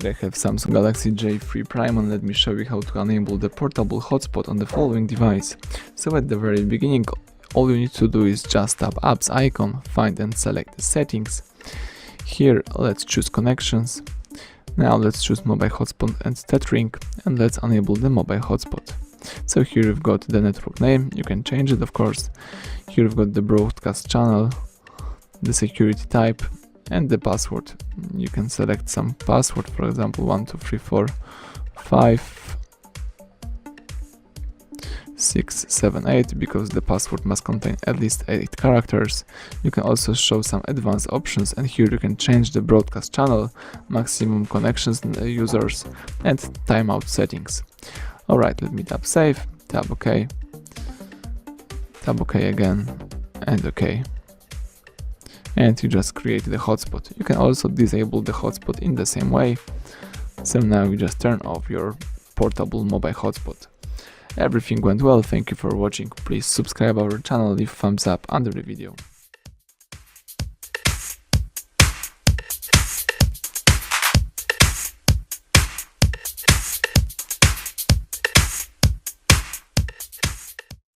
Here I have Samsung Galaxy J3 Prime, and let me show you how to enable the portable hotspot on the following device. So at the very beginning, all you need to do is just tap apps icon, find and select the settings. Here let's choose connections. Now let's choose mobile hotspot and tethering, and let's enable the mobile hotspot. So here we've got the network name, you can change it of course. Here we've got the broadcast channel, the security type, and the password. You can select some password, for example 12345678, because the password must contain at least 8 characters. You can also show some advanced options, and here you can change the broadcast channel, maximum connections users, and timeout settings. Alright, let me tap save, tap OK again, and OK. And you just create the hotspot. You can also disable the hotspot in the same way. So now you just turn off your portable mobile hotspot. Everything went well, thank you for watching. Please subscribe our channel, leave thumbs up under the video.